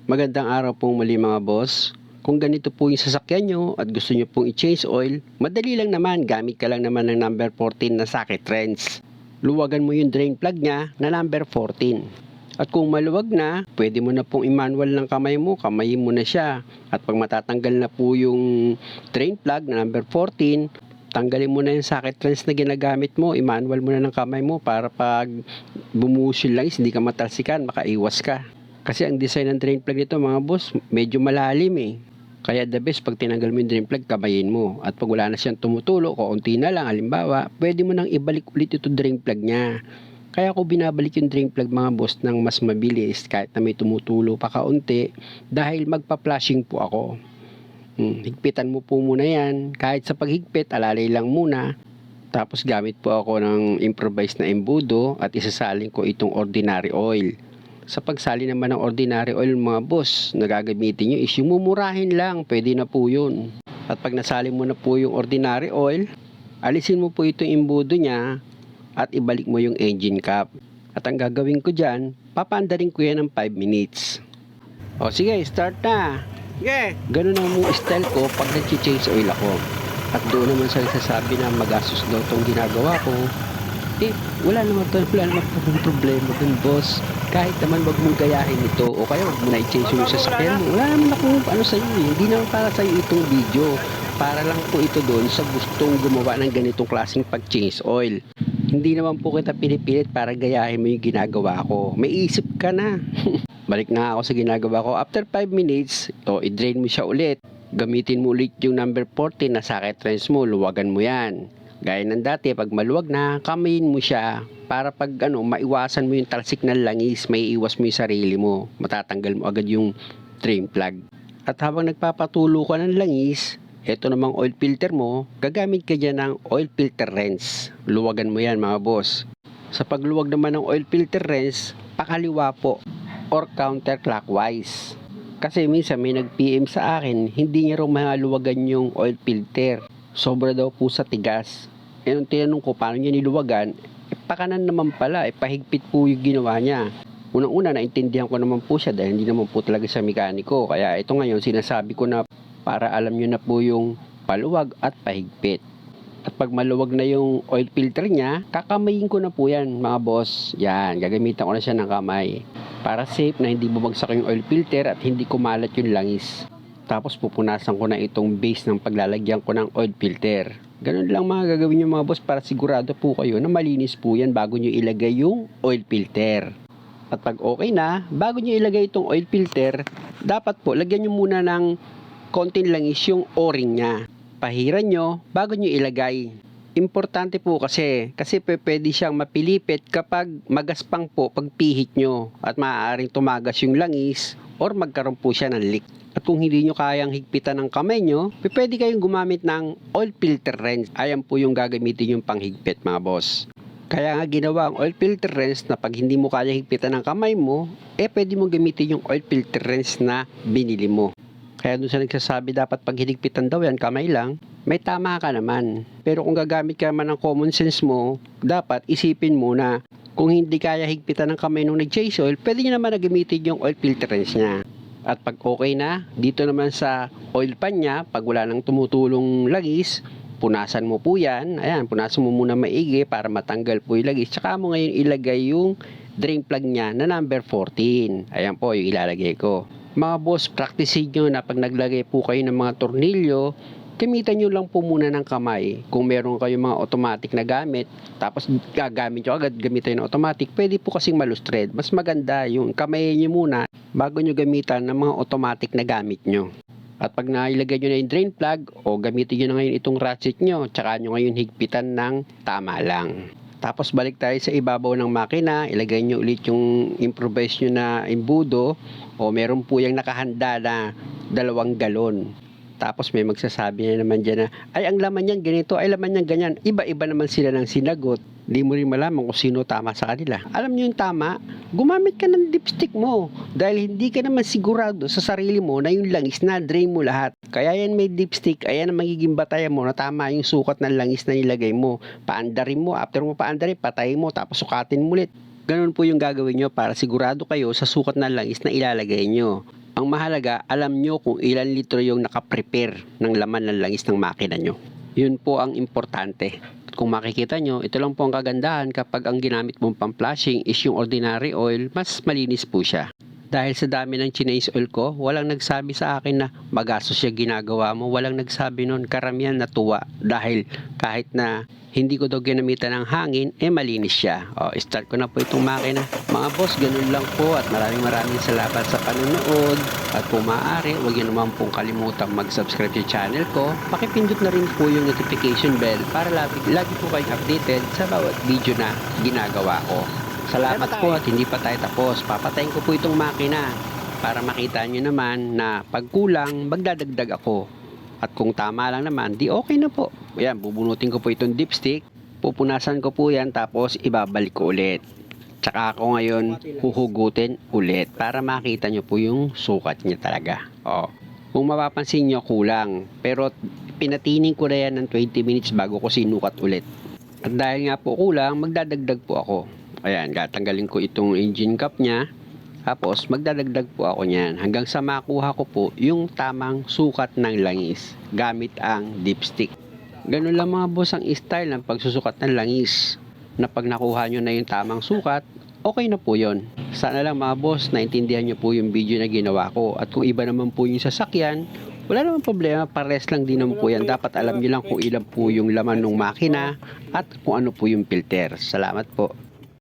Magandang araw pong muli mga boss. Kung ganito po yung sasakyan nyo at gusto nyo pong i-change oil, madali lang naman, gamit ka lang naman ng number 14 na socket wrench. Luwagan mo yung drain plug niya na number 14. At kung maluwag na, pwede mo na pong i-manual ng kamay mo, kamayin mo na siya. At pag matatanggal na po yung drain plug na number 14, tanggalin mo na yung socket wrench na ginagamit mo, i-manual mo na ng kamay mo para pag bumuhos yung langis, hindi ka matalsikan, makaiwas ka. Kasi ang design ng drain plug nito mga boss, medyo malalim eh. Kaya the best pag tinanggal mo yung drain plug, kamayin mo. At pag wala na siyang tumutulo, kaunti na lang, halimbawa, pwede mo nang ibalik ulit ito drain plug niya. Kaya ako binabalik yung drain plug mga boss ng mas mabilis kahit na may tumutulo pa kaunti dahil magpa-flushing po ako. Higpitan mo po muna yan. Kahit sa paghigpit, alalay lang muna. Tapos gamit po ako ng improvised na embudo at isasalin ko itong ordinary oil. Sa pagsali naman ng ordinary oil mga boss, nagagamitin nyo is yung mumurahin lang, pwede na po yun. At pag nasali mo na po yung ordinary oil, alisin mo po itong imbudo niya at ibalik mo yung engine cap. At ang gagawin ko dyan, papaandarin ko yan ng 5 minutes. O sige, start na! Yeah. Ganun ang mong style ko pag nag-change oil ako. At doon naman sa nagsasabi na magastos daw itong ginagawa ko, wala naman pong problema dun boss. Kahit naman wag mong gayahin ito o kaya wag mo na i-change yung sasakyan mo. Wala naman akong ano sa'yo eh. Hindi naman para sa'yo itong video. Para lang po ito doon sa gustong gumawa ng ganitong klaseng pag-change oil. Hindi naman po kita pinipilit para gayahin mo yung ginagawa ko. May isip ka na. Balik na ako sa ginagawa ko. After 5 minutes, i-drain mo siya ulit. Gamitin mo ulit yung number 14 na socket wrench mo. Luwagan mo yan. Gaya ng dati, pag maluwag na, kamayin mo siya para pag maiwasan mo yung talsik ng langis, may iwas mo yung sarili mo. Matatanggal mo agad yung drain plug. At habang nagpapatulo ka ng langis, eto namang oil filter mo, gagamit ka dyan ng oil filter wrench. Luwagan mo yan mga boss. Sa pagluwag naman ng oil filter wrench, pakaliwa po or counterclockwise. Kasi minsan may nag-PM sa akin, hindi niya raw maluwagan yung oil filter. Sobra daw po sa tigas. Nung tinanong ko paano niya niluwagan, pakanan naman pala, pahigpit po yung ginawa niya. Unang-una, naintindihan ko naman po siya dahil hindi naman po talaga siya mekaniko. Kaya ito ngayon, sinasabi ko na para alam nyo na po yung paluwag at pahigpit. At pag maluwag na yung oil filter niya, kakamayin ko na po yan mga boss. Yan, gagamitan ko na siya ng kamay. Para safe na hindi bumagsak yung oil filter at hindi kumalat yung langis. Tapos pupunasan ko na itong base ng paglalagyan ko ng oil filter. Ganun lang mga gagawin nyo mga boss para sigurado po kayo na malinis po yan bago nyo ilagay yung oil filter. At pag okay na, bago nyo ilagay itong oil filter, dapat po lagyan nyo muna ng konting langis yung o-ring nya. Pahiran nyo bago nyo ilagay. Importante po kasi pwede siyang mapilipit kapag magaspang po pagpihit nyo at maaaring tumagas yung langis or magkaroon po siya ng leak. At kung hindi nyo kayang higpitan ng kamay nyo, pwede kayong gumamit ng oil filter wrench. Ayan po yung gagamitin yung panghigpit mga boss. Kaya nga ginawa ang oil filter wrench na pag hindi mo kaya higpitan ng kamay mo, pwede mo gamitin yung oil filter wrench na binili mo. Kaya dun sa nagsasabi dapat pag hinigpitan daw yan, kamay lang, may tama ka naman. Pero kung gagamit ka naman ng common sense mo, dapat isipin mo na kung hindi kaya higpitan ng kamay nung nag-change oil, pwede nyo naman na gamitin yung oil filter wrench niya. At pag okay na, dito naman sa oil pan niya, pag wala nang tumutulong langis, punasan mo po yan. Ayan, punasan mo muna maigi para matanggal po yung langis. Tsaka mo ngayon ilagay yung drain plug niya na number 14. Ayan po yung ilalagay ko. Mga boss, practicein nyo na pag naglagay po kayo ng mga tornilyo, gamitan nyo lang po muna ng kamay. Kung meron kayong mga automatic na gamit, tapos gagamit nyo agad, gamitan ng automatic, pwede po kasing malustred. Mas maganda yung kamayin nyo muna bago nyo gamitan ng mga automatic na gamit nyo. At pag nailagay nyo na yung drain plug, o gamitin nyo na ngayon itong ratchet nyo, tsaka nyo ngayon higpitan ng tama lang. Tapos balik tayo sa ibabaw ng makina, ilagay nyo ulit yung improvise nyo na imbudo, o meron po yung nakahanda na 2 galon. Tapos may magsasabi na naman dyan na, ay ang laman niyan ganito, ay laman niyan ganyan. Iba-iba naman sila ng sinagot. Di mo rin malaman kung sino tama sa kanila. Alam niyo yung tama? Gumamit ka ng dipstick mo. Dahil hindi ka naman sigurado sa sarili mo na yung langis na drain mo lahat. Kaya yan may dipstick, ayan ang magiging batayan mo na tama yung sukat ng langis na nilagay mo. Paandarin mo, after mo paandarin, patayin mo, tapos sukatin mo ulit. Ganun po yung gagawin nyo para sigurado kayo sa sukat ng langis na ilalagay nyo. Ang mahalaga, alam nyo kung ilan litro yung nakaprepare ng laman ng langis ng makina nyo. Yun po ang importante. Kung makikita nyo, ito lang po ang kagandahan kapag ang ginamit mong pang-flushing is yung ordinary oil, mas malinis po siya. Dahil sa dami ng chinese oil ko, walang nagsabi sa akin na magastos siya ginagawa mo. Walang nagsabi nun, karamihan natuwa. Dahil kahit na hindi ko daw ginamitan ng hangin, malinis siya. Start ko na po itong makina. Mga boss, ganun lang po at maraming salamat sa panonood. At kung maaari, huwag niyo naman pong kalimutang mag-subscribe sa channel ko. Pakipindot na rin po yung notification bell para lagi po kayong updated sa bawat video na ginagawa ko. Salamat po at hindi pa tayo tapos. Papatayin ko po itong makina para makita nyo naman na pag kulang, magdadagdag ako. At kung tama lang naman, di okay na po. Ayan, bubunutin ko po itong dipstick. Pupunasan ko po yan tapos ibabalik ko ulit. Tsaka ako ngayon huhugutin ulit para makita nyo po yung sukat niya talaga. Kung mapapansin nyo, kulang. Pero pinatining ko na yan ng 20 minutes bago ko sinukat ulit. At dahil nga po kulang, magdadagdag po ako. Ayan, tatanggalin ko itong engine cap niya. Tapos, magdadagdag po ako niyan hanggang sa makuha ko po yung tamang sukat ng langis gamit ang dipstick. Ganun lang mga boss ang style ng pagsusukat ng langis. Na pag nakuha nyo na yung tamang sukat, okay na po yon. Sana lang mga boss, naintindihan nyo po yung video na ginawa ko. At kung iba naman po yung sasakyan, wala naman problema, pares lang din naman po yan. Dapat alam nyo lang kung ilan po yung laman ng makina at kung ano po yung filter. Salamat po.